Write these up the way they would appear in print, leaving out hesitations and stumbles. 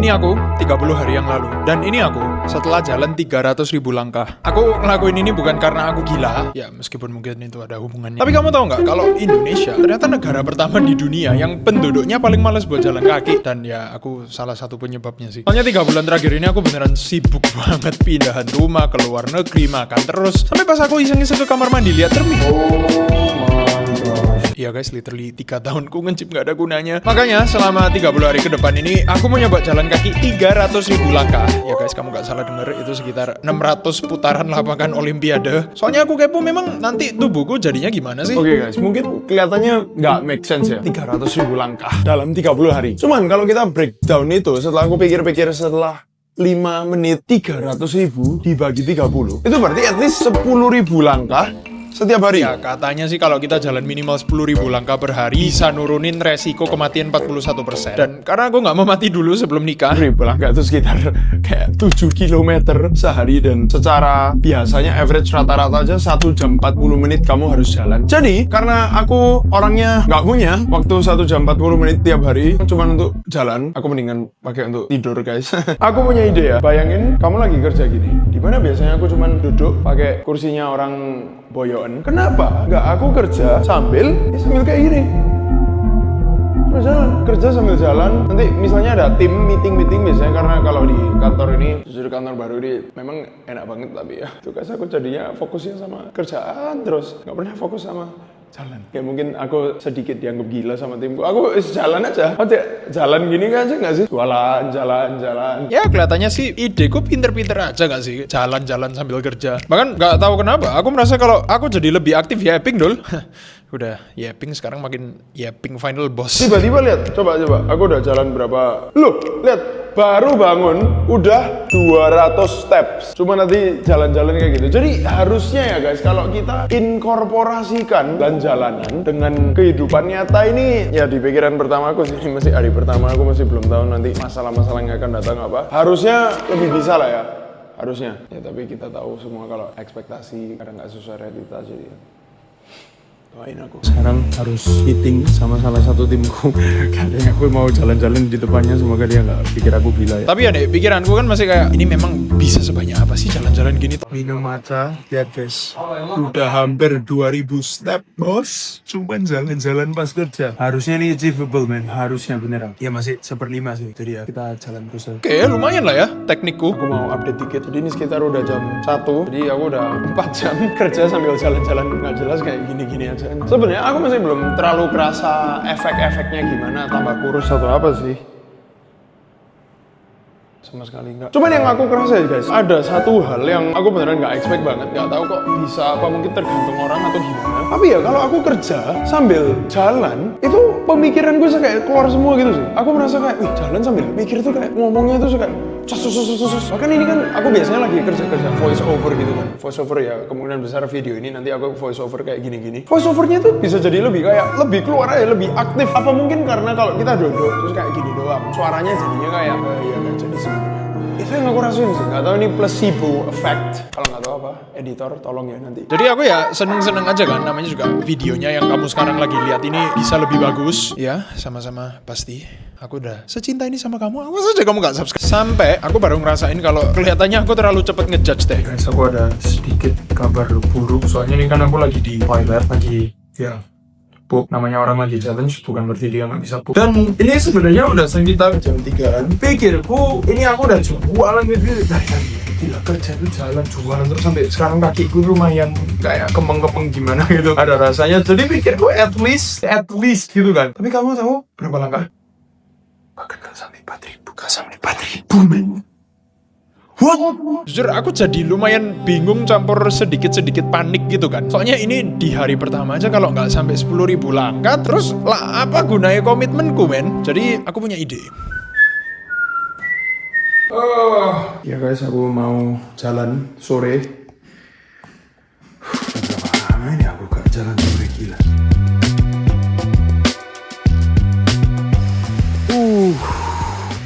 Ini aku 30 hari yang lalu. Dan ini aku setelah jalan 300.000 langkah. Aku ngelakuin ini bukan karena aku gila. Ya meskipun mungkin itu ada hubungannya. Tapi kamu tahu nggak kalau Indonesia ternyata negara pertama di dunia yang penduduknya paling males buat jalan kaki. Dan ya aku salah satu penyebabnya sih. Soalnya 3 bulan terakhir ini aku beneran sibuk banget pindahan rumah, ke luar negeri, makan terus. Sampai pas aku iseng-iseng ke kamar mandi lihat cermin. Iya guys, literally 3 tahunku nge-gym gak ada gunanya. Makanya selama 30 hari ke depan ini aku mau nyoba jalan kaki 300.000 langkah. Ya guys, kamu gak salah denger, itu sekitar 600 putaran lapangan olimpiade. Soalnya aku kepo memang nanti tubuhku jadinya gimana sih. Oke guys, mungkin kelihatannya nggak make sense ya 300.000 langkah dalam 30 hari. Cuman kalau kita breakdown itu, setelah aku pikir-pikir setelah 5 menit 300.000 dibagi 30, itu berarti at least 10.000 langkah setiap hari. Ya katanya sih kalau kita jalan minimal 10.000 langkah per hari bisa nurunin resiko kematian 41%. Dan karena aku nggak mau mati dulu sebelum nikah. 10.000 langkah itu sekitar kayak 7 km sehari. Dan secara biasanya average rata-rata aja 1 jam 40 menit kamu harus jalan. Jadi karena aku orangnya nggak punya waktu 1 jam 40 menit tiap hari cuman untuk jalan, aku mendingan pakai untuk tidur guys. Aku punya ide ya. Bayangin kamu lagi kerja gini, dimana biasanya aku cuman duduk pakai kursinya orang boyoan. Kenapa? Nggak aku kerja sambil kayak gini. Sambil jalan, kerja sambil jalan. Nanti misalnya ada tim meeting biasanya, karena kalau di kantor ini, jujur kantor baru ini memang enak banget, tapi ya tugas aku jadinya fokusnya sama kerjaan terus, nggak pernah fokus sama jalan. Kayak mungkin aku sedikit dianggap gila sama timku. Aku jalan aja. Jalan gini aja nggak sih? Jalan. Ya kelihatannya sih ideku pinter-pinter aja nggak sih? Jalan-jalan sambil kerja. Bahkan nggak tahu kenapa, aku merasa kalau aku jadi lebih aktif yapping dul. Udah yapping sekarang makin yapping final boss. Tiba-tiba lihat, coba. Aku udah jalan berapa? Loh, lihat. Baru bangun, udah 200 steps. Cuma nanti jalan-jalan kayak gitu. Jadi harusnya ya guys, kalau kita inkorporasikan jalan-jalanan dengan kehidupan nyata ini, ya di pikiran pertama aku sih, ini masih hari pertama, aku masih belum tahu nanti masalah-masalah yang akan datang apa. Harusnya lebih bisa lah ya, harusnya. Ya tapi kita tahu semua kalau ekspektasi kadang nggak sesuai realita, jadi doain aku. Sekarang harus meeting sama salah satu timku. Kayaknya aku mau jalan-jalan di depannya, semoga dia nggak pikir aku gila ya. Tapi ya deh, pikiranku kan masih kayak, ini memang bisa sebanyak apa sih jalan-jalan gini? Minum matcha, lihat guys, udah hampir 2000 step bos, cuman jalan-jalan pas kerja. Harusnya ini achievable man, harusnya beneran. Ya masih 1/5 sih, jadi ya kita jalan terus aja. Oke, lumayan lah ya teknikku. Aku mau update dikit, jadi ini sekitar udah jam 1, jadi aku udah 4 jam kerja sambil jalan-jalan, nggak jelas kayak gini-gini aja. Sebenarnya aku masih belum terlalu kerasa efek-efeknya gimana, tambah kurus atau apa sih. Sama sekali enggak. Cuman yang aku kerasa ya guys, ada satu hal yang aku beneran nggak expect banget. Nggak tahu kok bisa, apa mungkin tergantung orang atau gimana. Tapi ya kalau aku kerja sambil jalan, itu pemikiran gue kayak keluar semua gitu sih. Aku merasa kayak, wih jalan sambil mikir tuh kayak ngomongnya tuh kayak bahkan ini kan aku biasanya lagi kerja voice over gitu kan. Voice over ya kemungkinan besar video ini nanti aku voice over kayak gini-gini. Voice overnya tuh bisa jadi lebih keluar aja, lebih aktif. Apa mungkin karena kalau kita duduk terus kayak gini doang, suaranya jadinya kayak ya kan jadi sebenarnya. Itu yang aku rasain sih. Nggak tahu ini placebo effect. Kalau nggak tahu apa, editor tolong ya nanti. Jadi aku ya seneng-seneng aja kan, namanya juga videonya yang kamu sekarang lagi lihat ini bisa lebih bagus. Ya, sama-sama pasti. Aku udah secinta ini sama kamu, awas aja kamu gak subscribe. Sampai aku baru ngerasain kalau kelihatannya aku terlalu cepet ngejudge deh. Guys, aku ada sedikit kabar buruk. Soalnya ini kan aku lagi di toilet, lagi ya pup. Namanya orang lagi challenge, bukan berarti dia nggak bisa pup. Dan ini sebenarnya udah sekitar jam 3-an. Pikirku, ini aku udah jualan gitu dari tadi. Gila, kerja itu jalan jualan terus sampai sekarang kakiku lumayan kayak kembang-kembang gimana gitu. Ada rasanya. Jadi pikirku at least gitu kan. Tapi kamu tahu berapa langkah? Bahkan gak sampai 4.000 men. What? Jujur aku jadi lumayan bingung campur sedikit-sedikit panik gitu kan. Soalnya ini di hari pertama aja kalau nggak sampai 10.000 langkah, terus lah apa gunanya komitmenku men. Jadi aku punya ide. Ya guys, aku mau jalan sore. Berapa lama ini aku gak jalan sore, gila.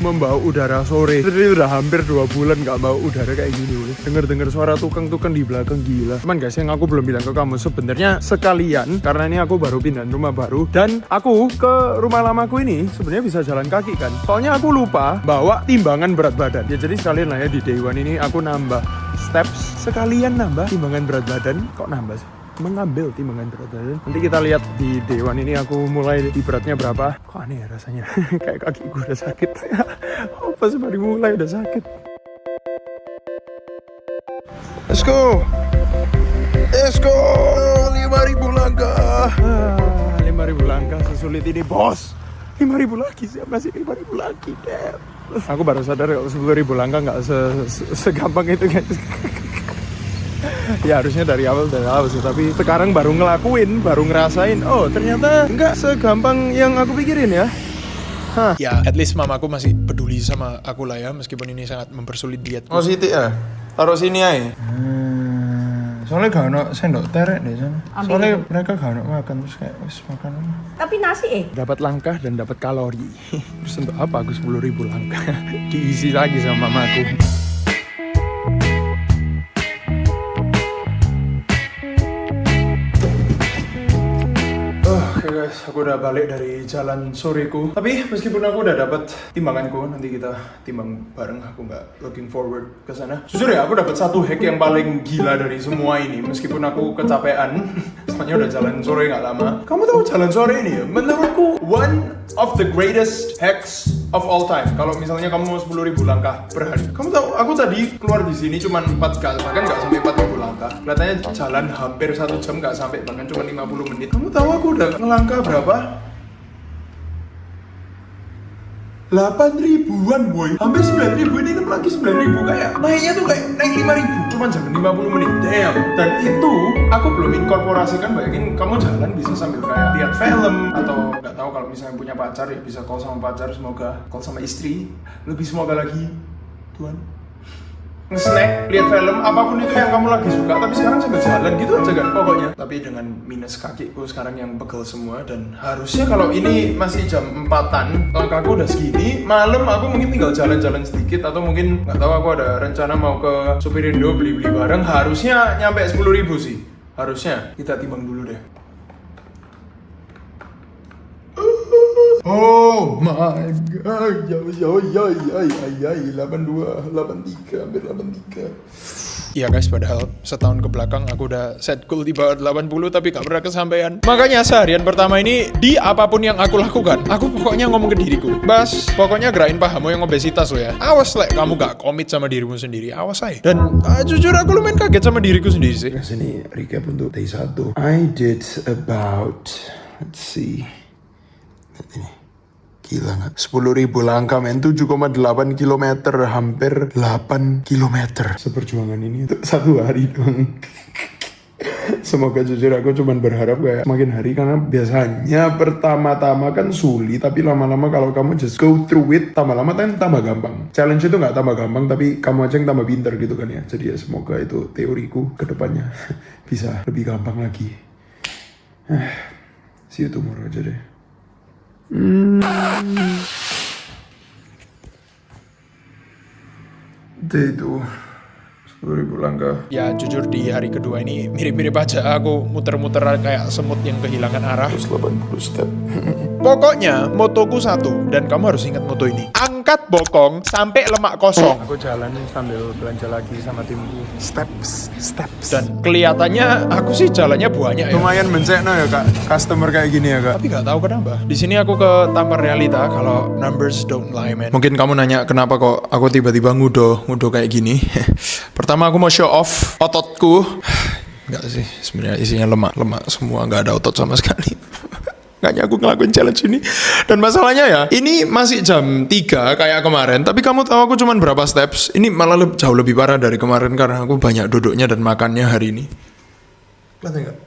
membau udara sore. Jadi udah hampir 2 bulan gak bau udara kayak gini. Dengar suara tukang-tukang di belakang, gila. Cuman guys, yang aku belum bilang ke kamu sebenarnya sekalian, karena ini aku baru pindah rumah baru dan aku ke rumah lamaku ini sebenarnya bisa jalan kaki kan. Soalnya aku lupa bawa timbangan berat badan. Ya jadi sekalian lah ya di day one ini aku nambah steps, sekalian nambah timbangan berat badan. Kok nambah sih? Mengambil timbangan berat badan. Nanti kita lihat di day one ini aku mulai di beratnya berapa. Kok aneh ya rasanya. Kayak kaki gue udah sakit. Pas baru mulai udah sakit. Let's go. 5.000 langkah. 5.000 langkah sesulit ini bos. 5.000 lagi sih, masih 5.000 lagi. Damn. Aku baru sadar kalau 10.000 langkah gak segampang itu guys. Ya harusnya dari awal sih, tapi sekarang baru ngelakuin, baru ngerasain. Oh ternyata nggak segampang yang aku pikirin ya. Ya, at least mamaku masih peduli sama aku lah ya, meskipun ini sangat mempersulit diet. Oh Siti ya, taruh sini aja. Soalnya gak ada sendok terek deh sana. Soalnya mereka gak ada makan, terus kayak wis makan. Tapi nasi Dapat langkah dan dapat kalori. Terus untuk apa aku 10.000 langkah? Diisi lagi sama mamaku. Oke guys, aku udah balik dari jalan soreku. Tapi meskipun aku udah dapat timbanganku, nanti kita timbang bareng. Aku nggak looking forward ke sana. Jujur ya, aku dapat satu hack yang paling gila dari semua ini. Meskipun aku kecapean, soalnya udah jalan sore nggak lama. Kamu tahu jalan sore ini ya? Menurutku one of the greatest hacks of all time. Kalau misalnya kamu mau 10.000 langkah per hari. Kamu tahu, aku tadi keluar di sini cuma 4 kali, bahkan nggak sampai 4.000 langkah. Kelihatannya jalan hampir 1 jam nggak sampai, bahkan cuma 50 menit. Kamu tahu aku udah ngelangkah berapa? 8.000-an boy. Hampir 9.000, ini lagi 9.000. Kayak naiknya tuh kayak naik 5.000 cuma jalan 50 menit. Damn. Dan itu aku belum inkorporasikan, bayangin kamu jalan bisa sambil kayak lihat film, atau nggak tahu kalau misalnya punya pacar ya bisa call sama pacar, semoga call sama istri, lebih semoga lagi Tuhan. Nge-snack, lihat film, apapun itu yang kamu lagi suka, tapi sekarang sambil jalan gitu aja kan pokoknya. Tapi dengan minus kakiku sekarang yang pegel semua, dan harusnya kalau ini masih jam 4-an, langkahku udah segini, malam aku mungkin tinggal jalan-jalan sedikit, atau mungkin nggak tahu, aku ada rencana mau ke Superindo beli-beli barang, harusnya nyampe 10.000 sih. Harusnya. Kita timbang dulu deh. Oh my god, 82, 83, hampir 83. Iya guys, padahal setahun ke belakang aku udah set goal di bawah 80 tapi gak pernah kesampaian. Makanya seharian pertama ini, di apapun yang aku lakukan, aku pokoknya ngomong ke diriku, Bas, pokoknya gerain pahamu yang obesitas lo ya. Awas kamu gak komit sama dirimu sendiri, awas aja. Dan jujur aku lumayan kaget sama diriku sendiri sih. Nah, sini recap untuk day 1. I did about, let's see, ini gila nggak? 10.000 langkah men, 7,8 km, hampir 8 km. Seperjuangan ini untuk 1 hari doang. Semoga, jujur aku cuman berharap kayak makin hari, karena biasanya pertama-tama kan sulit, tapi lama-lama kalau kamu just go through it, tambah lama kan tambah gampang. Challenge itu nggak tambah gampang, tapi kamu aja yang tambah pinter gitu kan ya. Jadi ya semoga itu teoriku ke depannya bisa lebih gampang lagi. See you tomorrow aja deh. Day 2, 10.000 langkah. Ya jujur di hari kedua ini mirip-mirip aja, aku muter-muter kayak semut yang kehilangan arah. 180 step. Pokoknya motoku satu, dan kamu harus ingat moto ini: angkat bokong sampai lemak kosong. Aku jalan sambil belanja lagi sama timku. Steps. Dan kelihatannya aku sih jalannya banyak ya. Lumayan mencekno ya kak, customer kayak gini ya kak. Tapi nggak tahu kenapa. Di sini aku ke tampar realita kalau numbers don't lie, man. Mungkin kamu nanya kenapa kok aku tiba-tiba ngudo kayak gini. Pertama aku mau show off ototku. Enggak sih, sebenarnya isinya lemak semua, nggak ada otot sama sekali. Makanya aku ngelakuin challenge ini. Dan masalahnya ya, ini masih jam 3 kayak kemarin, tapi kamu tahu aku cuman berapa steps? Ini malah jauh lebih parah dari kemarin, karena aku banyak duduknya dan makannya hari ini. Kelihatan nggak?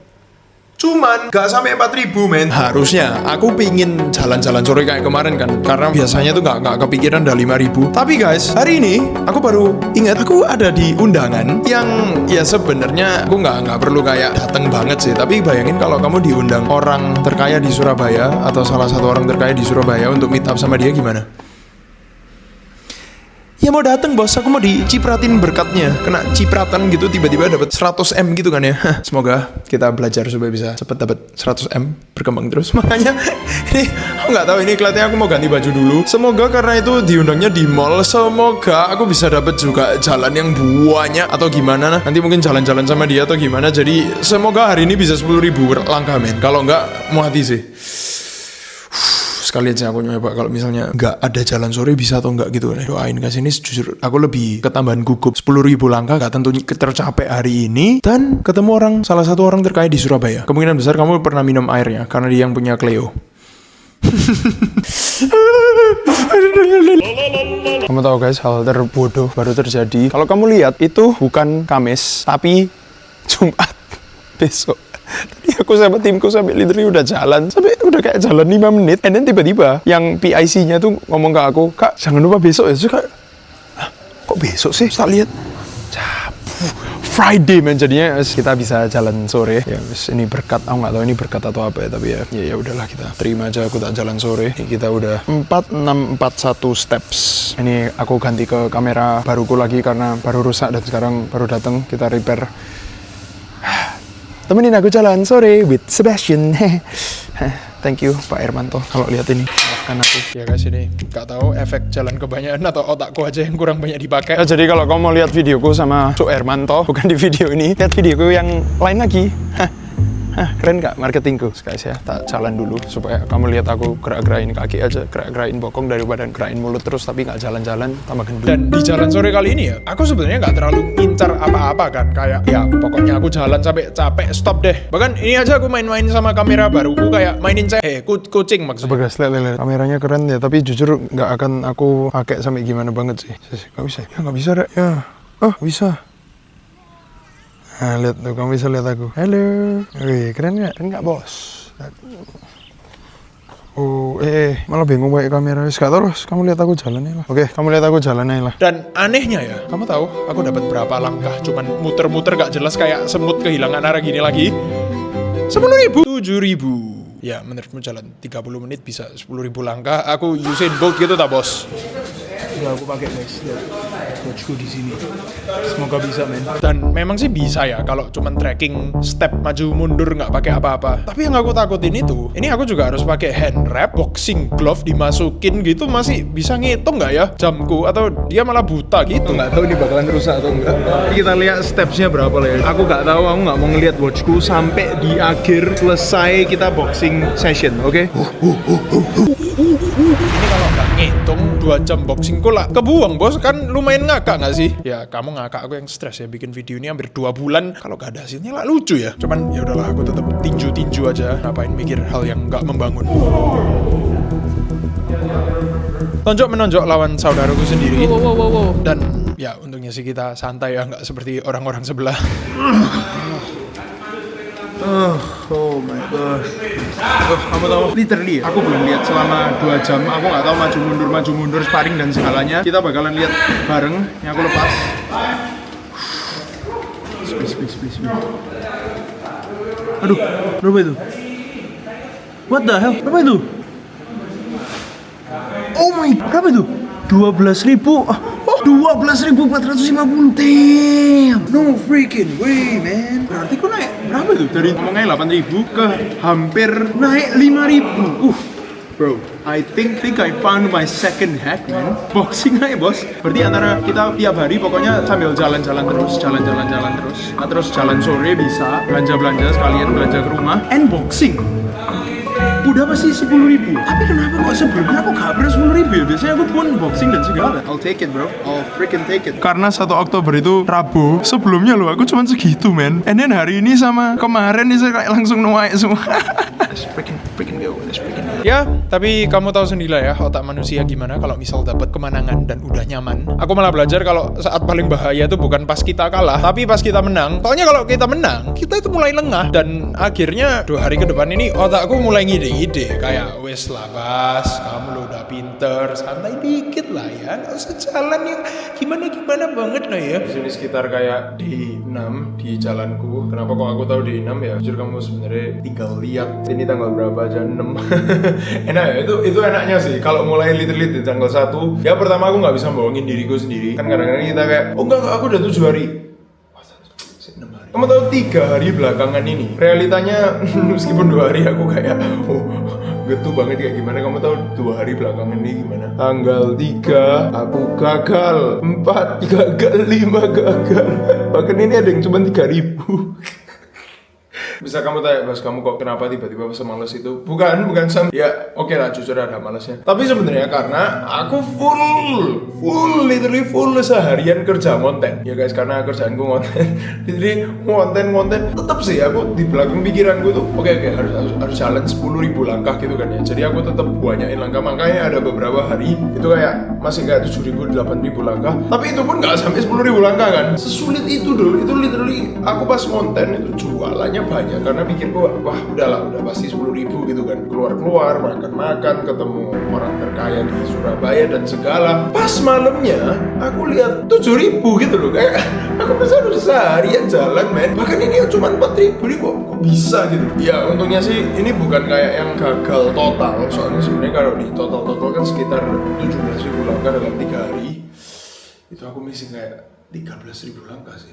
Cuman gak sampai 4.000 men. Harusnya aku pingin jalan-jalan sore kayak kemarin kan, karena biasanya tuh gak kepikiran udah 5.000. Tapi guys, hari ini aku baru ingat aku ada di undangan yang ya sebenarnya aku gak perlu kayak dateng banget sih. Tapi bayangin kalau kamu diundang orang terkaya di Surabaya, atau salah satu orang terkaya di Surabaya untuk meet up sama dia, gimana? Ya mau dateng bos, aku mau dicipratin berkatnya. Kena cipratan gitu tiba-tiba dapat 100 M gitu kan ya. Semoga kita belajar supaya bisa cepet dapat 100 M, berkembang terus. Makanya ini aku nggak tahu, ini kelihatannya aku mau ganti baju dulu. Semoga karena itu diundangnya di mall, semoga aku bisa dapat juga jalan yang banyak atau gimana. Nanti mungkin jalan-jalan sama dia atau gimana. Jadi semoga hari ini bisa 10.000 langkah men. Kalau nggak mau hati sih. Sekali aja aku nyoba kalau misalnya nggak ada jalan sore bisa atau nggak gitu. Doain kasih ini jujur aku lebih ketambahan gugup 10.000 langkah nggak tentu tercapai hari ini dan ketemu orang, salah satu orang terkaya di Surabaya. Kemungkinan besar kamu pernah minum airnya karena dia yang punya Cleo. Kamu tahu guys, hal terbodoh baru terjadi. Kalau kamu lihat itu bukan Kamis tapi Jumat besok. Tadi aku sama timku sampai literally udah jalan, sampai udah kayak jalan 5 menit, and then tiba-tiba yang PIC-nya tuh ngomong ke aku, "Kak, jangan lupa besok ya." Terus kayak, kok besok sih? Tak lihat, Friday man, jadinya kita bisa jalan sore. Ya, ini berkat, aku nggak tahu ini berkat atau apa ya, tapi ya udahlah kita terima aja. Aku tak jalan sore. Ini kita udah 4641 steps. Ini aku ganti ke kamera baruku lagi karena baru rusak dan sekarang baru datang kita repair. Temenin aku jalan sore with Sebastian. Thank you Pak Hermanto kalau lihat ini. Maafkan aku. Ya guys, ini gak tahu efek jalan kebanyakan atau otakku aja yang kurang banyak dipakai. Jadi kalau kamu mau lihat videoku sama Cuk Hermanto, bukan di video ini, lihat videoku yang lain lagi. Keren gak marketingku? Guys ya, tak jalan dulu supaya kamu lihat aku gerak-gerakin kaki aja, gerak-gerakin bokong daripada gerakin mulut terus tapi gak jalan-jalan tambah gendut. Dan di jalan sore kali ini ya, aku sebenarnya gak terlalu ngincar apa-apa kan, kayak ya pokoknya aku jalan sampai capek stop deh. Bahkan ini aja aku main-main sama kamera baruku kayak mainin kucing maksudnya. Coba guys, lihat kameranya keren ya, tapi jujur gak akan aku pakai sampai gimana banget sih. Gak bisa, ya gak bisa deh ya. Oh bisa. Nah, lihat tuh, kamu bisa lihat aku. Halo. Wih, keren nggak bos? Oh, malah bingung pakai kamera. Gak terus, kamu lihat aku jalannya lah. Oke, kamu lihat aku jalannya lah. Dan anehnya ya, kamu tahu aku dapat berapa langkah? Cuman muter-muter gak jelas kayak semut kehilangan arah gini lagi. 10.000, 7.000. Ya, menurutmu jalan 30 menit bisa 10.000 langkah? Aku Usain Bolt gitu tak bos? Udah aku pakai guys, lihat coachku di sini. Semoga bisa men. Dan memang sih bisa ya kalau cuman tracking step maju mundur nggak pakai apa-apa. Tapi yang aku takutin itu, ini aku juga harus pakai hand wrap, boxing glove dimasukin gitu, masih bisa ngitung nggak ya jamku atau dia malah buta gitu? Nggak tahu ini bakalan rusak atau enggak. Kita lihat stepsnya berapa lah ya. Aku nggak tahu, aku nggak mau ngeliat watchku sampai di akhir selesai kita boxing session, oke? Ini kalau nggak ngitung 2 jam boxing lah kebuang bos, kan lumayan ngakak nggak sih? Ya kamu ngakak, aku yang stres ya bikin video ini hampir 2 bulan. Kalau gak ada hasilnya lah lucu ya. Cuman ya udahlah, aku tetap tinju aja. Ngapain mikir hal yang nggak membangun? Tonjok-menonjok lawan saudaraku sendiri. Dan ya untungnya sih kita santai ya, nggak seperti orang-orang sebelah. Oh my god. Kamu tahu, literally aku belum lihat selama 2 jam. Aku nggak tahu maju mundur sparring dan segalanya. Kita bakalan lihat bareng. Yang aku lepas. Please. Aduh, berapa itu? What the hell? Berapa itu? Oh my, berapa itu? 12.000. 12.450. Damn. No freaking way, man. Berarti kok naik berapa tuh? Dari ngomongnya 8.000 ke hampir naik 5.000. Bro, I think I found my second hack, man. Boxing aja, bos. Berarti antara kita tiap hari pokoknya sambil jalan-jalan terus. Nah, terus jalan sore bisa belanja-belanja sekalian belanja ke rumah and boxing. Udah pasti 10.000. Tapi kenapa kok sebelumnya aku gak pernah 10.000 ya? Biasanya aku pun boxing dan segala. I'll take it bro, I'll freaking take it. Karena 1 Oktober itu Rabu. Sebelumnya loh aku cuma segitu men. And then hari ini sama kemarin ini saya kayak langsung naik semua. Let's freaking go. Ya, tapi kamu tahu sendiri lah ya otak manusia gimana kalau misal dapat kemenangan dan udah nyaman. Aku malah belajar kalau saat paling bahaya itu bukan pas kita kalah, tapi pas kita menang. Soalnya kalau kita menang, kita itu mulai lengah dan akhirnya 2 hari ke depan ini otakku mulai ngide-ide kayak wes lah Bas, kamu lo udah pinter, santai dikit lah ya, nggak usah jalan yang gimana banget lah ya. Di sini sekitar kayak D6 di jalanku. Kenapa kok aku tahu D6 ya? Jujur kamu sebenarnya tinggal lihat ini tanggal berapa aja 6. Enak ya, itu enaknya sih kalau mulai literally di tanggal 1. Ya pertama aku nggak bisa bohongin diriku sendiri. Kan kadang-kadang kita kayak, oh enggak aku udah 7 hari. Kamu tahu 3 hari belakangan ini realitanya meskipun 2 hari aku kayak gitu banget kayak gimana. Kamu tahu 2 hari belakangan ini gimana? Tanggal 3 aku gagal, 4 gagal, 5 gagal. Bahkan ini ada yang cuma 3.000. Bisa kamu tanya, Bas, kamu kok kenapa tiba-tiba semales itu? Bukan ya oke lah, jujur ada malesnya. Tapi sebenarnya karena aku literally full seharian kerja konten. Ya guys, karena kerjaanku konten. Jadi konten tetap sih aku di belakang pikiranku tuh oke, harus jalan 10.000 langkah gitu kan ya. Jadi aku tetap banyakin langkah. Makanya ada beberapa hari itu kayak masih kayak 7.000, 8.000 langkah. Tapi itu pun nggak sampai 10.000 langkah kan. Sesulit itu dulu. Itu literally aku pas konten itu jualannya banyak karena pikirku wah udah pasti 10.000 gitu kan, keluar makan ketemu orang terkaya di Surabaya dan segala. Pas malamnya aku lihat 7.000 gitu loh, kayak aku bisa udah seharian jalan men, bahkan ini cuma 4.000 nih kok bisa gitu. Ya untungnya sih ini bukan kayak yang gagal total, soalnya sebenarnya kalau di total kan sekitar 17.000 langkah dalam 3 hari. Itu aku missing kayak 13.000 langkah sih.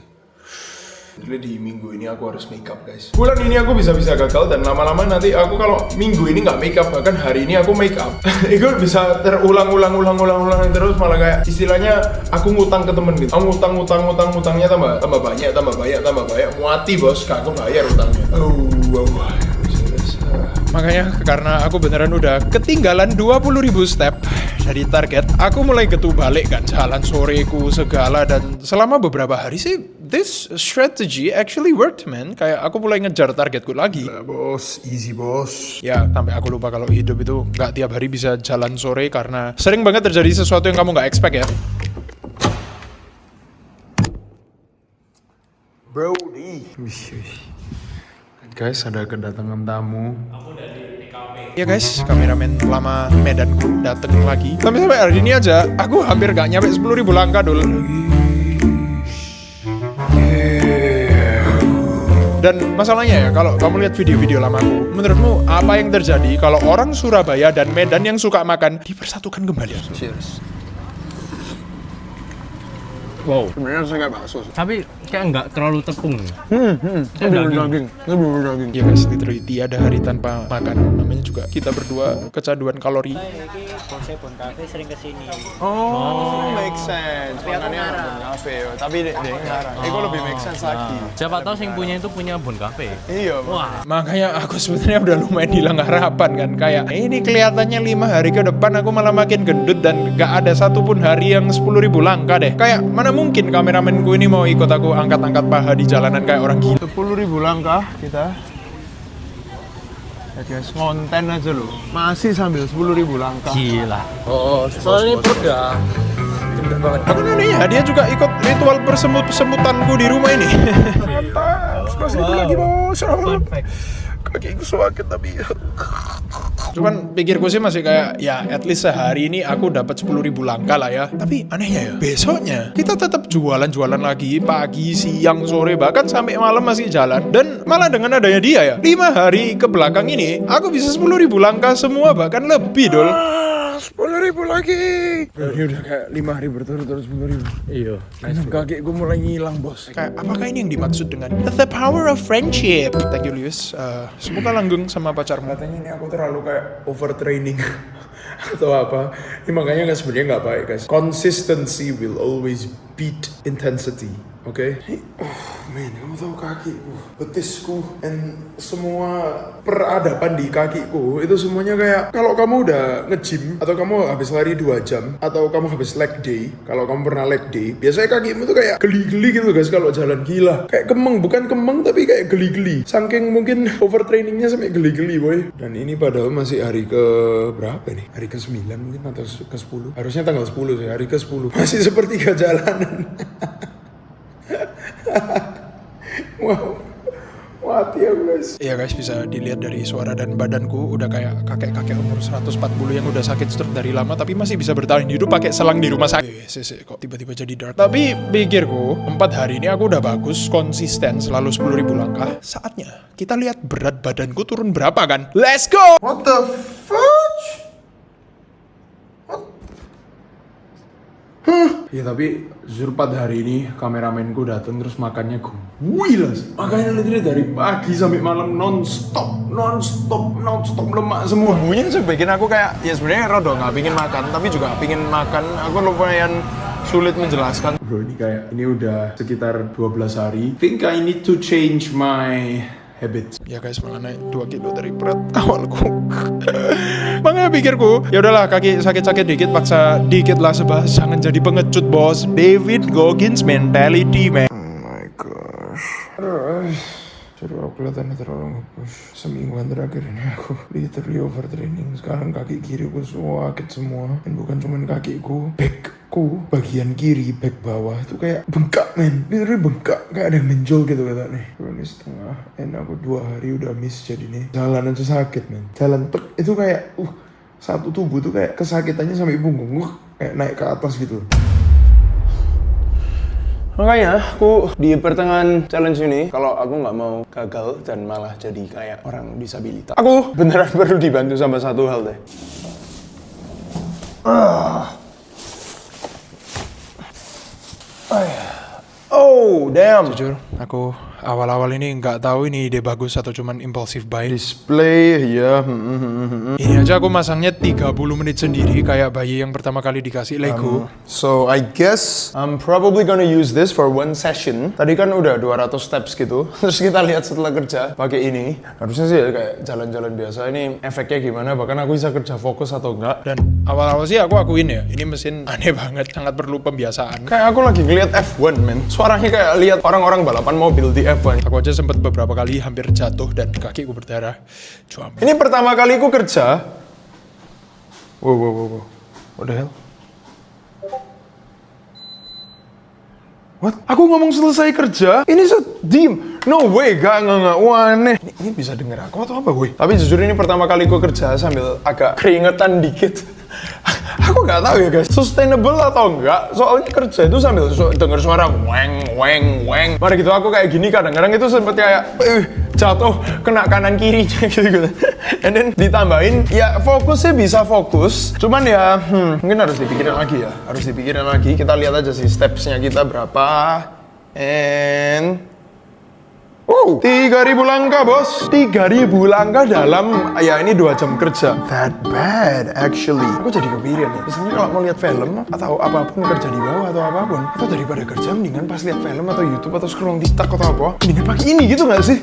Jadi di minggu ini aku harus make up guys. Bulan ini aku bisa gagal dan lama-lama nanti aku kalau minggu ini nggak make up, bahkan hari ini aku make up, itu bisa terulang terus, malah kayak istilahnya aku ngutang ke temen gitu. Aku ngutangnya tambah banyak, muati bos, gak aku bayar utangnya. Makanya karena aku beneran udah ketinggalan 20.000 step dari target, aku mulai getu balik kan, jalan soreku segala, dan selama beberapa hari sih this strategy actually worked man. Kayak aku mulai ngejar targetku lagi. Bos, easy bos. Ya sampai aku lupa kalau hidup itu nggak tiap hari bisa jalan sore, karena sering banget terjadi sesuatu yang kamu nggak expect ya. Brody. Guys, ada kedatangan tamu. Ya guys, kameramen lama Medanku dateng lagi. Tapi sampai hari ini aja, aku hampir gak nyampe 10.000 langkah dulu. Dan masalahnya ya, kalau kamu lihat video-video lamaku, menurutmu apa yang terjadi kalau orang Surabaya dan Medan yang suka makan dipersatukan kembali? Cheers. Wow. Sebenarnya saya kayak bakso. Tapi kayak nggak terlalu tepung. Ini daging. Ya guys, literally tiada hari tanpa makan. Namanya juga kita berdua kecanduan kalori. Ini konsep Bon Cafe sering kesini. Oh, make sense. Makanya Bon Cafe, tapi dia ngarang. Itu lebih make sense lagi. Siapa tahu yang punya itu punya Bon Cafe. Iya. Wah. Makanya aku sebenarnya udah lumayan hilang harapan kan. Kayak ini kelihatannya 5 hari ke depan aku malah makin gendut dan gak ada satupun hari yang 10.000 langkah deh. Kayak mana mungkin kameramenku ini mau ikut aku angkat-angkat paha di jalanan kayak orang gila. 10.000 langkah kita. Ya guys, konten aja loh. Masih sambil 10.000 langkah. Gila. Oh, soalnya ini perut ya. Gendut banget. Aku anehnya dia juga ikut ritual persemut-semutanku di rumah ini. Mantap, 11.000 lagi bos. Kakiku sakit tapi. Cuman pikirku sih masih kayak ya at least sehari ini aku dapat 10.000 langkah lah ya. Tapi anehnya ya, besoknya kita tetap jualan lagi pagi, siang, sore, bahkan sampai malam masih jalan. Dan malah dengan adanya dia ya, 5 hari ke belakang ini aku bisa 10.000 langkah semua, bahkan lebih dol. 10.000 lagi. Ini udah kayak 5 hari berturut-turut 10.000. Iya. Kaki gue mulai ngilang bos. Kayak apakah ini yang dimaksud dengan the power of friendship? Thank you Lius. Semoga langgeng sama pacarmu. Katanya ini aku terlalu kayak overtraining atau apa. Ini makanya sebenarnya nggak baik guys. Consistency will always beat intensity. Oke? Man, kamu tahu kakiku, betisku, dan semua peradaban di kakiku itu semuanya kayak kalau kamu udah nge-gym atau kamu habis lari 2 jam atau kamu habis leg day, kalau kamu pernah leg day, biasanya kakimu tuh kayak geli-geli gitu guys kalau jalan, gila. Kayak kemeng, bukan kemeng tapi kayak geli-geli. Saking mungkin overtrainingnya sampai geli-geli boy. Dan ini padahal masih hari ke berapa nih? Hari ke 9 mungkin atau ke 10. Harusnya tanggal 10 sih, hari ke 10. Masih sepertiga jalanan. Wow, mati aku guys. Iya guys, bisa dilihat dari suara dan badanku udah kayak kakek-kakek umur 140 yang udah sakit stroke dari lama tapi masih bisa bertahan hidup pakai selang di rumah sakit. Kok tiba-tiba jadi dark. Tapi pikirku 4 hari ini aku udah bagus, konsisten selalu 10.000 langkah. Saatnya kita lihat berat badanku turun berapa kan. Let's go. What the fudge? Ya tapi jujur 4 hari ini kameramenku datang terus makannya gila. Makanya literally dari pagi sampai malam non-stop lemak semua. Bumbunya sih bikin aku kayak ya sebenarnya rada nggak pingin makan tapi juga pingin makan. Aku lumayan sulit menjelaskan. Bro ini udah sekitar 12 hari. Think I need to change my habits. Ya guys, malah naik 2 kilo dari berat awalku. Makanya pikirku, ya udahlah kaki sakit-sakit dikit, paksa dikit lah sebab jangan jadi pengecut bos. David Goggins mentality man. Oh my gosh. Jadi aku kelihatannya terlalu nge-push. Semingguan terakhir ini aku literally overtraining. Sekarang kaki kiriku sakit semua. Dan bukan cuma kakiku, backku bagian kiri, back bawah itu kayak bengkak men. Literally bengkak, kayak ada yang menjol gitu katanya. Ini setengah, aku 2 hari udah miss jadi nih. Jalan aja sakit men. Jalan itu kayak satu tubuh tuh kayak kesakitannya sampai punggung kayak naik ke atas gitu. Makanya aku di pertengahan challenge ini, kalau aku nggak mau gagal dan malah jadi kayak orang disabilitas, aku beneran perlu dibantu sama satu hal deh. Oh damn. Jujur, aku awal-awal ini nggak tahu ini ide bagus atau cuman impulsif buy. Display ya. Ini aja aku masangnya 30 menit sendiri kayak bayi yang pertama kali dikasih Lego. So I guess I'm probably gonna use this for one session. Tadi kan udah 200 steps gitu. Terus kita lihat setelah kerja pakai ini. Harusnya sih kayak jalan-jalan biasa. Ini efeknya gimana? Bahkan aku bisa kerja fokus atau enggak. Dan awal-awal sih aku akuin ya, ini mesin aneh banget, sangat perlu pembiasaan. Kayak aku lagi ngeliat F1 men. Suaranya kayak lihat orang-orang balapan mobil di F1. Aku aja sempat beberapa kali hampir jatuh dan kakiku berdarah. Ini pertama kali aku kerja. Wow. What the hell? What? Aku ngomong selesai kerja, ini diem. No way, gak. Wah aneh. Ini bisa denger aku atau apa gue? Tapi jujur ini pertama kali gue kerja sambil agak keringetan dikit. Aku nggak tahu ya guys, sustainable atau enggak. Soalnya kerja itu sambil denger suara weng. Mari gitu aku kayak gini kadang-kadang itu sempet kayak jatuh kena kanan kirinya gitu. And then ditambahin ya fokusnya bisa fokus. Cuman ya mungkin harus dipikirin lagi. Kita lihat aja sih stepsnya kita berapa. And 3.000 langkah bos. 3.000 langkah dalam ya ini 2 jam kerja. That bad actually. Aku jadi kepikiran ya. Misalnya kalau mau lihat film atau apapun kerja di bawah atau apapun, atau daripada kerja mendingan pas lihat film atau YouTube atau scroll TikTok atau apa, mendingan pakai ini gitu nggak sih?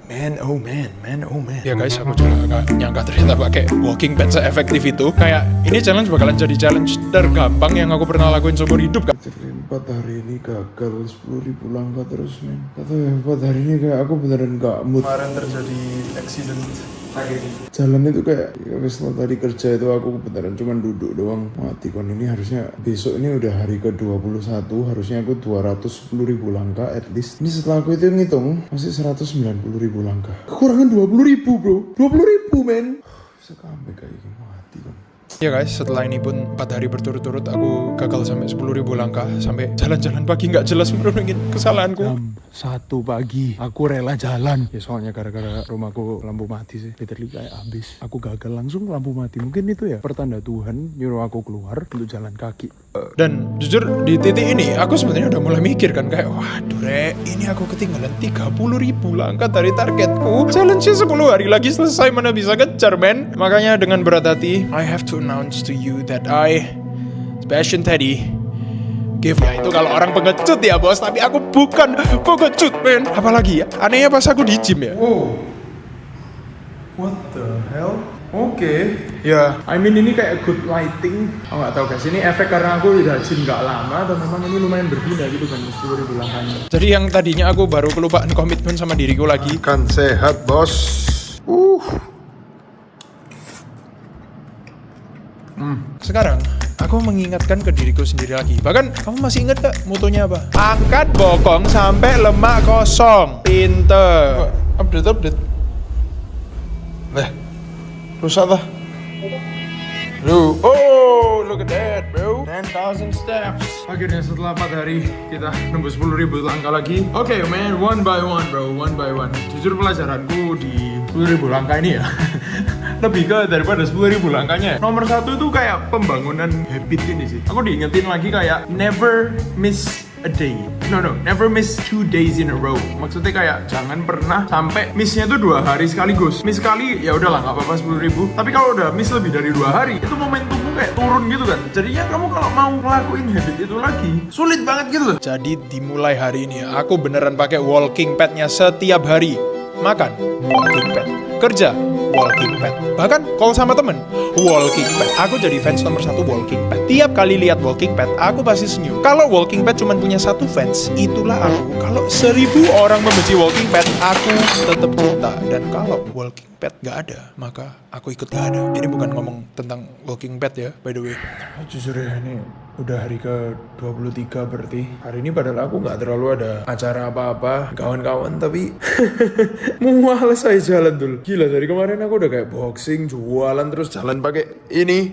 Man, oh man. Ya guys, aku juga gak nyangka ternyata pakai walking pad se-efektif itu. Kayak ini challenge bakalan jadi challenge tergampang yang aku pernah lakuin seumur hidup kan. 4 hari ini gagal 10.000 langkah terus men. Atau 4 hari ini kayak aku beneran gak mood. Kemarin terjadi accident jalan itu kayak ya, setelah tadi kerja itu aku beneran cuman duduk doang mati. Kon ini harusnya besok ini udah hari ke-21, harusnya aku 210.000 langkah at least. Ini setelah aku itu ngitung masih 190.000 langkah, kekurangan 20.000 bro. 20.000 men. Bisa comeback kayak gini mati kan. Ya guys, setelah ini pun 4 hari berturut-turut aku gagal sampai 10.000 langkah. Sampai jalan-jalan pagi gak jelas menurunkan kesalahanku. Jam 1 pagi aku rela jalan. Ya soalnya gara-gara rumahku lampu mati sih. Literally kayak habis. Aku gagal langsung lampu mati. Mungkin itu ya pertanda Tuhan nyuruh aku keluar untuk jalan kaki. Dan jujur di titik ini aku sebenarnya udah mulai mikir kan kayak waduh Rek, ini aku ketinggalan 30.000 langkah dari targetku. Challenge-nya 10 hari lagi selesai, mana bisa kejar men. Makanya dengan berat hati I have to announce to you that Sebastian Teddy give ya itu kalau orang pengecut ya bos, tapi aku bukan pengecut men. Apalagi ya anehnya pas aku di gym ya. Wow. What the hell? Oke. Ya, I mean ini kayak good lighting. Oh nggak tahu guys, ini efek karena aku udah gym nggak lama atau memang ini lumayan berbeda gitu kan 10.000 langkahnya. Jadi yang tadinya aku baru kelupaan komitmen sama diriku lagi. Kan sehat bos. Sekarang aku mengingatkan ke diriku sendiri lagi. Bahkan kamu masih ingat gak motonya apa? Angkat bokong sampai lemak kosong. Pinter. Update. Rusak dah. Oh, look at that, bro. 10,000 steps. Akhirnya setelah 4 hari kita nembus 10.000 langkah lagi. Oke, man, one by one, bro, one by one. Jujur pelajaranku di 10.000 langkah ini ya lebih ke daripada 10.000 langkahnya. Nomor 1 itu kayak pembangunan habit ini sih. Aku diingetin lagi kayak never miss a day. Never miss 2 days in a row. Maksudnya kayak jangan pernah sampai missnya tuh 2 hari sekaligus. Miss sekali ya udahlah nggak apa-apa 10.000. Tapi kalau udah miss lebih dari 2 hari, itu momentummu kayak turun gitu kan. Jadinya kamu kalau mau ngelakuin habit itu lagi sulit banget gitu loh. Jadi dimulai hari ini aku beneran pakai walking padnya setiap hari. Makan, walking pad. Kerja, walking pad. Bahkan call sama temen, walking pad. Aku jadi fans nomor 1 walking pad. Tiap kali lihat walking pad, aku pasti senyum. Kalau walking pad cuma punya 1 fans, itulah aku. Kalau 1000 orang membenci walking pad, aku tetap cinta. Dan kalau walking pad gak ada, maka aku ikut gak ada. Ini bukan ngomong tentang walking pad ya, by the way. Jujur ya, ini udah hari ke-23 berarti. Hari ini padahal aku gak terlalu ada acara apa-apa, kawan-kawan, tapi mual saya jalan dulu. Gila, dari kemarin aku udah kayak boxing, jualan, terus jalan pakai ini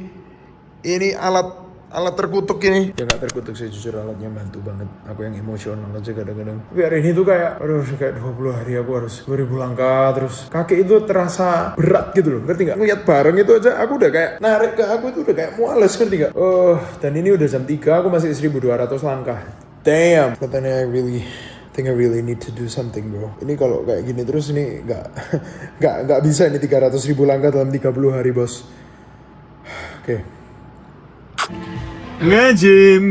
alat terkutuk ini. Ya gak terkutuk sih, jujur alatnya bantu banget. Aku yang emosional aja kadang-kadang. Tapi hari ini tuh kayak, aduh kayak 20 hari aku harus 2000 langkah. Terus kaki itu terasa berat gitu loh, ngerti gak? Ngeliat bareng itu aja aku udah kayak narik ke aku itu udah kayak muales, ngerti gak? Dan ini udah jam 3, aku masih 1200 langkah. Damn. Katanya I really need to do something, bro. Ini kalau kayak gini terus ini nggak bisa ini 300.000 langkah dalam 30 hari, bos. Oke. Nge-gym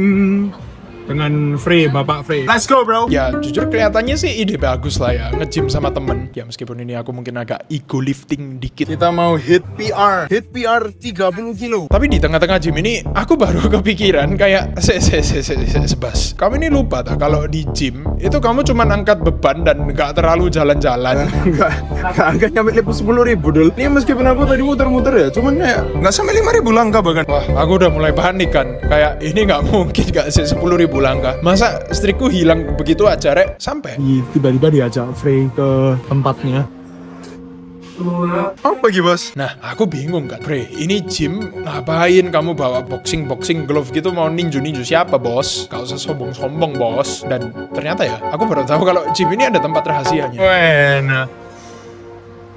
dengan Frey, Bapak Frey. Let's go, bro. Ya, jujur kelihatannya sih ide bagus lah ya, nge-gym sama temen. Ya, meskipun ini aku mungkin agak ego lifting dikit. Kita mau hit PR 30 kilo. Tapi di tengah-tengah gym ini, aku baru kepikiran kayak, sebas. Kamu ini lupa tak kalau di gym, itu kamu cuma angkat beban dan gak terlalu jalan-jalan. Gak nyampe 10.000 dulu. Ini meskipun aku tadi muter-muter ya, cuman kayak gak sampai 5.000 langkah bahkan. Wah, aku udah mulai panik kan. Kayak ini gak mungkin gak sih 10.000 langkah. Masa strikku hilang begitu aja, Rek? Sampai Tiba-tiba diajak Frey ke tempatnya. apa lagi, bos? Nah, aku bingung kan, Bre. Ini gym ngapain kamu bawa boxing glove gitu, mau ninju siapa, bos? Gak usah sombong-sombong, bos. Dan ternyata ya, aku baru tahu kalau gym ini ada tempat rahasianya. Wena.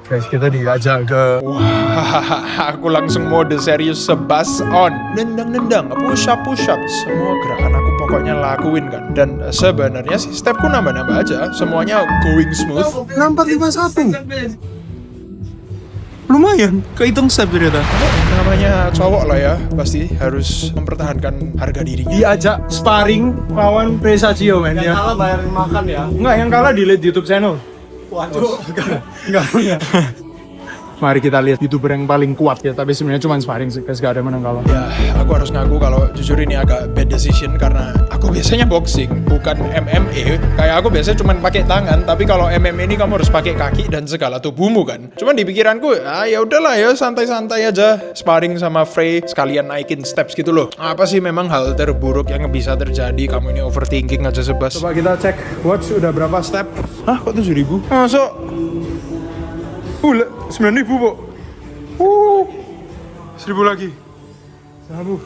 Guys, kita diajak ke... Wah, aku langsung mode serius, sebas on. Nendang, push up. Semua gerakan aku pokoknya lakuin kan. Dan sebenarnya sih stepku nambah-nambah aja. Semuanya going smooth. 451. Lumayan, kehitung step ternyata. Namanya cowok lah ya, pasti harus mempertahankan harga dirinya. Diajak sparring lawan Presagio, men ya. Yang kalah bayarin makan ya. Enggak, yang kalah di YouTube channel. Waduh. Enggak punya. Mari kita lihat YouTuber yang paling kuat ya, tapi sebenarnya cuma sparring sih, guys, gak ada menang kalah. Ya, aku harus ngaku kalau jujur ini agak bad decision karena aku biasanya boxing, bukan MMA. Kayak aku biasanya cuma pakai tangan, tapi kalau MMA ini kamu harus pakai kaki dan segala tubuhmu kan. Cuman di pikiranku, ya udahlah ya, santai-santai aja sparring sama Frey, sekalian naikin steps gitu loh. Apa sih memang hal terburuk yang bisa terjadi? Kamu ini overthinking aja, sebas. Coba kita cek watch udah berapa step. Hah, kok 7.000? Masuk 9.000, Pok. 1.000 lagi. Sabu.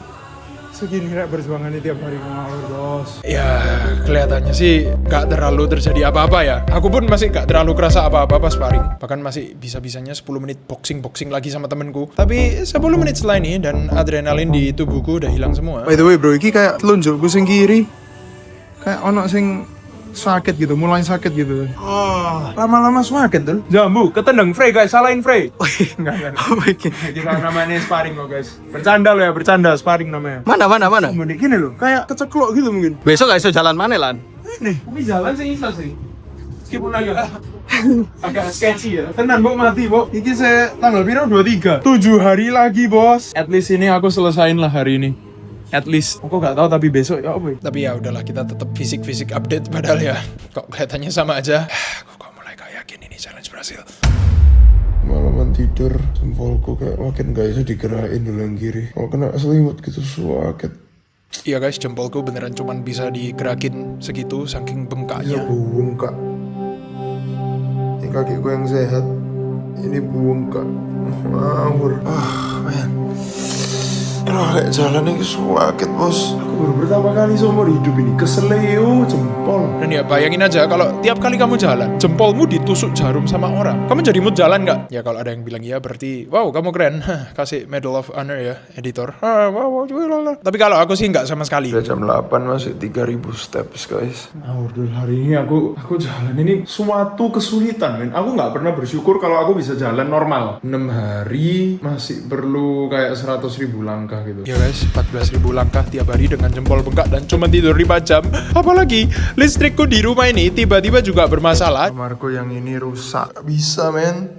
Segini rek perjuangannya tiap hari ngawur, bos. Ya, kelihatannya sih gak terlalu terjadi apa-apa ya. Aku pun masih gak terlalu kerasa apa-apa pas sparring. Bahkan masih bisa-bisanya 10 menit boxing lagi sama temenku. Tapi 10 menit setelah ini dan adrenalin di tubuhku udah hilang semua. By the way, bro, iki kayak telunjukku sing kiri. Kayak ono sing sakit gitu, mulai sakit gitu. Lama-lama sakit tuh. Jambu, ketendang Frey, guys, salahin Frey. Enggak. Kita namanya sparring loh, guys. Bercanda loh ya, bercanda, sparring namanya. Mana? Mending gini loh, kayak keceklok gitu mungkin. Besok gak bisa jalan mana, Lan? Tapi jalan sih bisa sih. Meskipun agak sketchy ya. Tenan, Bok, mati, Bok. Iki saya tanggal piro 23. 7 hari lagi, bos. At least ini aku selesain lah hari ini. At least. Aku gak tahu tapi besok ya apa ya? Tapi ya udahlah, kita tetap fisik update padahal ya kok kelihatannya sama aja. Aku kok mulai gak yakin ini challenge berhasil. Malaman tidur, jempolku kayak makin gak bisa digerakin dulu yang kiri. Kalau kena selimut gitu sakit. Iya guys, jempolku beneran cuman bisa digerakin segitu saking Iya bengkaknya. bengkak. Ini kakiku yang sehat, ini bengkak. Ngawur. Men. Kayak jalan ini sakit bos. Aku baru pertama kali seumur hidup ini keseleo jempol. Dan ya bayangin aja kalau tiap kali kamu jalan, jempolmu ditusuk jarum sama orang. Kamu jadi mood jalan nggak? Ya kalau ada yang bilang iya berarti, wow kamu keren. Hah, kasih Medal of Honor ya, editor. Wow. Tapi kalau aku sih nggak sama sekali. Udah jam 8 masih 3000 steps guys. Ngawur dulu hari ini aku jalan ini suatu kesulitan men. Aku nggak pernah bersyukur kalau aku bisa jalan normal. 6 hari masih perlu kayak 100.000 langkah gitu. Ya guys, 14.000 langkah tiap hari dengan jempol bengkak dan cuma tidur 5 jam. Apalagi listrikku di rumah ini tiba-tiba juga bermasalah. Kamarku yang ini rusak. Gak bisa men.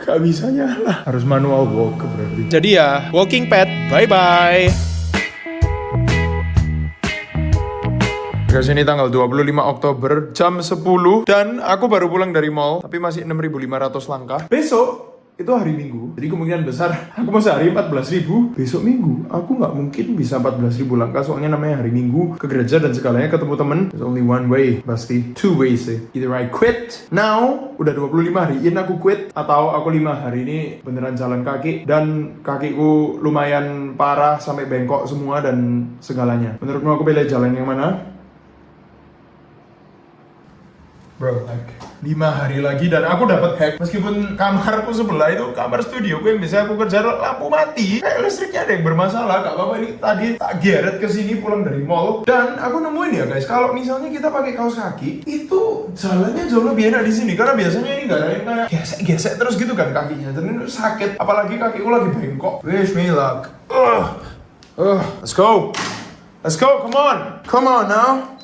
Gak bisa nyala. Harus manual walk berarti. Jadi ya, walking pad, bye-bye. Guys, ini tanggal 25 Oktober jam 10 dan aku baru pulang dari mall tapi masih 6.500 langkah. Besok itu hari Minggu, jadi kemungkinan besar aku mau sehari 14.000. Besok Minggu aku nggak mungkin bisa 14.000 langkah, soalnya namanya hari Minggu, ke gereja dan segalanya, ketemu temen. There's only one way, pasti two ways sih. Either I quit now, udah 25 hari in aku quit, atau aku 5 hari ini beneran jalan kaki dan kakiku lumayan parah sampai bengkok semua dan segalanya. Menurutmu aku pilih jalan yang mana? Bro, like 5 hari lagi dan aku dapat hack. Meskipun kamarku sebelah itu kamar studioku yang bisa aku kerja, lampu mati, kayak listriknya ada yang bermasalah. Gak apa-apa, ini tadi tak geret ke sini pulang dari mall dan aku nemuin ya guys, kalau misalnya kita pakai kaos kaki itu jalannya jauh lebih enak di sini, karena biasanya ini gak ada yang kayak gesek-gesek terus gitu kan kakinya, dan itu sakit. Apalagi kakiku lagi bengkok. Wish me luck. Let's go. Let's go, come on now.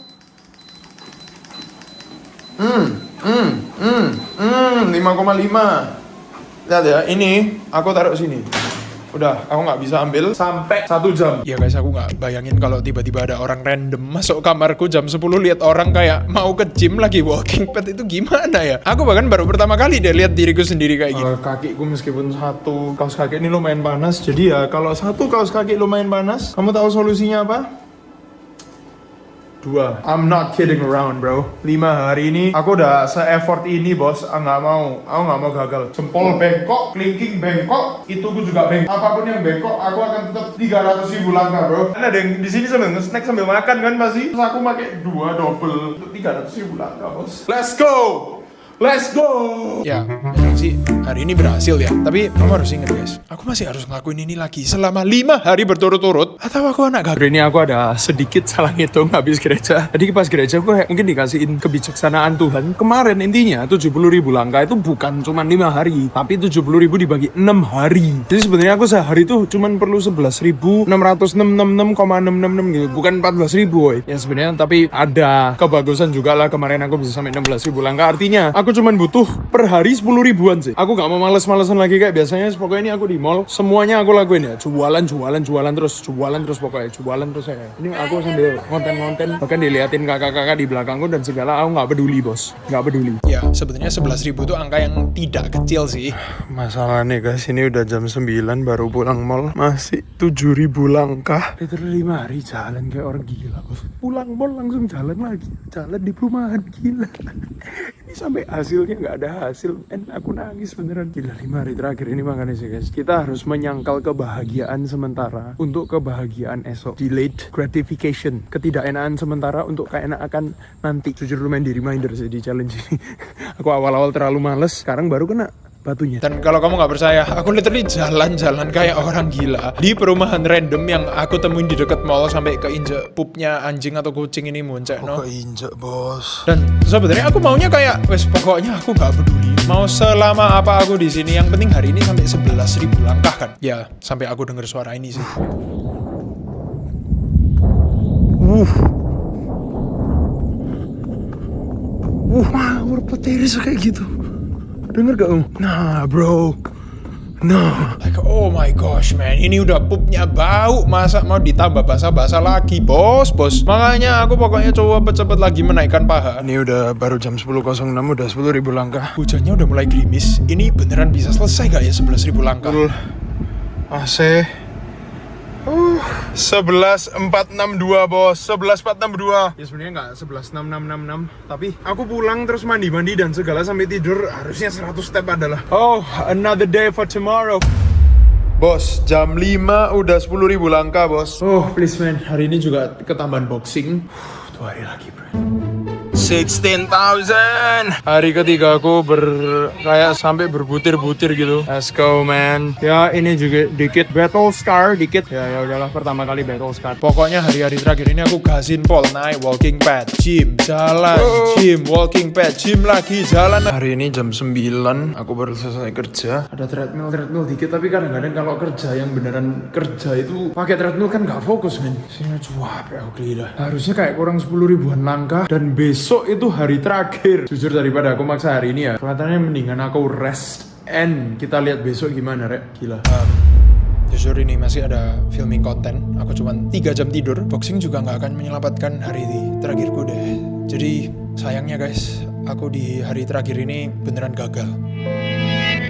5,5. Lihat ya, ini aku taruh sini. Udah, aku nggak bisa ambil sampai 1 jam. Ya guys, aku nggak bayangin kalau tiba-tiba ada orang random masuk kamarku jam 10 lihat orang kayak mau ke gym lagi walking pad, itu gimana ya? Aku bahkan baru pertama kali deh lihat diriku sendiri kayak gitu. Kakiku meskipun satu kaos kaki ini lumayan panas, jadi ya kalau satu kaos kaki lumayan panas, kamu tahu solusinya apa? 2. I'm not kidding around bro. 5 hari ini aku udah se-effort ini bos. Aku nggak mau gagal. Jempol bengkok, kelingking bengkok, itu aku juga bengkok. Apapun yang bengkok, aku akan tetap 300.000 langkah bro. Kan ada yang di sini sambil nge-snack sambil makan kan pasti. Terus aku pakai 2 double untuk 300.000 langkah bos. Let's go. Ya, memang sih hari ini berhasil ya. Tapi kamu harus ingat guys, aku masih harus ngelakuin ini lagi selama 5 hari berturut-turut. Atau aku anak gagal. Hari ini aku ada sedikit salah ngitung habis gereja. Tadi pas gereja aku kayak mungkin dikasihin kebijaksanaan Tuhan. Kemarin intinya 70.000 langkah itu bukan cuma 5 hari, tapi 70.000 dibagi 6 hari. Jadi sebenarnya aku sehari itu cuma perlu 11.666,666 gitu, bukan 14.000 woy. Ya sebenarnya tapi ada kebagusan juga lah, kemarin aku bisa sampai 16.000 langkah. Artinya aku cuman butuh per hari 10 ribuan sih. Aku gak mau males-malesan lagi kayak biasanya. Pokoknya ini aku di mall, semuanya aku lakuin ya. Jualan terus pokoknya. Jualan terus ya. Ini aku sambil ngonten-ngonten. Bahkan diliatin kakak-kakak di belakangku dan segala. Aku gak peduli bos. Gak peduli. Ya, sebenarnya 11.000 itu angka yang tidak kecil sih. Masalahnya guys, ini udah jam 9 baru pulang mall. Masih 7.000 langkah. Literally 5 hari jalan kayak orang gila bos. Pulang mall langsung jalan lagi. Jalan di perumahan, gila. Ini sampai hasilnya gak ada hasil. Aku nangis beneran. Gila, 5 hari terakhir ini makanya sih guys, kita harus menyangkal kebahagiaan sementara untuk kebahagiaan esok. Delayed gratification, ketidakenaan sementara untuk keenakan nanti. Jujur lumayan di reminder sih di challenge ini. Aku awal-awal terlalu males, sekarang baru kena batunya. Dan kalau kamu nggak percaya, aku literally jalan-jalan kayak orang gila di perumahan random yang aku temuin di dekat mall sampai keinjek pupnya anjing atau kucing ini muncul. Keinjek bos. Dan sebenarnya aku maunya kayak, wes pokoknya aku nggak peduli. Mau selama apa aku di sini, yang penting hari ini sampai 11.000 langkah kan. Ya, sampai aku dengar suara ini sih. Ngawur petir kayak gitu. Denger gak om? Nah bro, No. Like, oh my gosh man, ini udah pupnya bau. Masa mau ditambah basah-basah lagi, bos. Makanya aku pokoknya coba cepet lagi menaikkan paha. Ini udah baru jam 10.06, udah 10.000 langkah. Hujannya udah mulai gerimis. Ini beneran bisa selesai gak ya 11.000 langkah? AC 11.462 bos, 11.462. Ya sebenarnya nggak 11.6666, tapi aku pulang terus mandi dan segala sampai tidur harusnya 100 step adalah. Oh, another day for tomorrow. Bos, jam 5 udah 10.000 langkah bos. Oh, please man, hari ini juga ketambahan boxing. 2 hari lagi, bro. 16,000. Hari ketiga aku kayak sampai berbutir-butir gitu. Let's go man. Ya ini juga dikit battle scar dikit. Ya udahlah, pertama kali battle scar. Pokoknya hari-hari terakhir ini aku gasin pol, naik walking pad, gym, jalan, gym, walking pad, gym lagi, jalan. Hari ini jam 9 aku baru selesai kerja. Ada treadmill dikit, tapi kadang-kadang kalau kerja yang beneran kerja itu pakai treadmill kan nggak fokus men. Sini cuap ya aku gila. Harusnya kayak kurang 10 ribuan langkah dan besok itu hari terakhir. Jujur daripada aku maksa hari ini ya, kelihatannya mendingan aku rest and kita lihat besok gimana rek. Gila. Jujur ini masih ada filming konten. Aku cuma 3 jam tidur. Boxing juga nggak akan menyelamatkan hari terakhirku deh. Jadi sayangnya guys, aku di hari terakhir ini beneran gagal.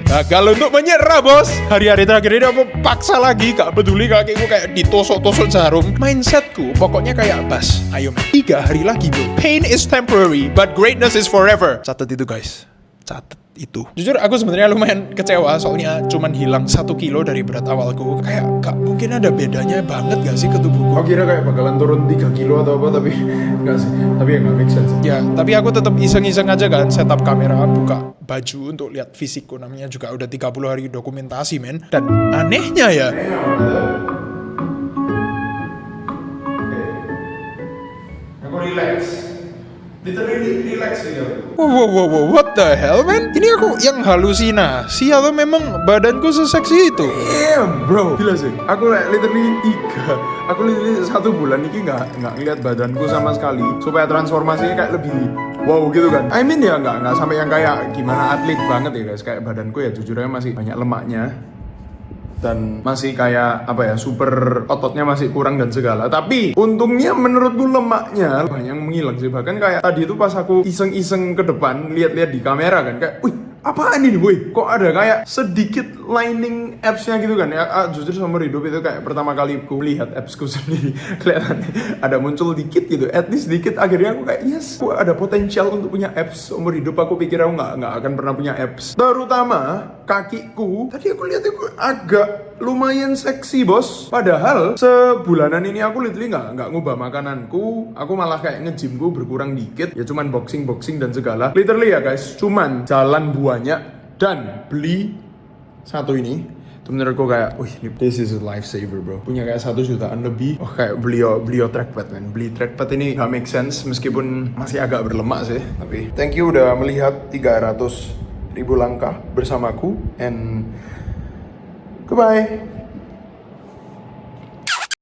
Gagal untuk menyerah bos. Hari-hari terakhir ini aku paksa lagi. Gak peduli kakiku kayak ditosok-tosok jarum. Mindsetku pokoknya kayak bas. Ayo 3 hari lagi bro. Pain is temporary but greatness is forever. Catat itu guys. Catat itu. Jujur aku sebenarnya lumayan kecewa. Soalnya cuman hilang 1 kilo dari berat awalku. Kayak gak mungkin ada bedanya banget gak sih ke tubuhku. Aku kira kayak bakalan turun 3 kilo atau apa, tapi enggak sih. Tapi ya nggak make sense. Ya, tapi aku tetap iseng-iseng aja kan, setup kamera, buka baju untuk lihat fisikku. Namanya juga udah 30 hari dokumentasi, men. Dan anehnya ya, Aku relax. Literally relax gitu. wow, what the hell, man? Ini aku yang halusinasi atau memang badanku seseksi itu? Damn bro, gila sih. Aku literally 1 bulan ini nggak ngeliat badanku sama sekali. Supaya transformasinya kayak lebih wow gitu kan. I mean ya nggak sampai yang kayak gimana atlet banget ya guys. Kayak badanku ya jujur aja masih banyak lemaknya. Dan masih kayak apa ya, super ototnya masih kurang dan segala. Tapi untungnya menurutku lemaknya banyak yang menghilang sih. Bahkan kayak tadi itu pas aku iseng-iseng ke depan lihat-lihat di kamera kan, kayak wih apaan ini boy, kok ada kayak sedikit lining absnya gitu kan ya. Jujur seumur hidup itu kayak pertama kali aku lihat absku sendiri kelihatan ada muncul dikit gitu, at least dikit. Akhirnya aku kayak yes, aku ada potensial untuk punya abs. Seumur hidup aku pikir aku nggak akan pernah punya abs, terutama kakiku. Tadi aku lihat itu agak lumayan seksi bos. Padahal sebulanan ini aku literally nggak ngubah makananku. Aku malah kayak nge-gymku berkurang dikit. Ya cuman boxing dan segala. Literally ya guys, cuman jalan banyak dan beli satu ini. Itu menurutku kayak, wih, this is a lifesaver bro. Punya kayak 1 jutaan lebih. Oh kayak beli trackpad man. Beli trackpad ini gak make sense meskipun masih agak berlemak sih. Tapi thank you udah melihat 300.000 langkah bersamaku and goodbye.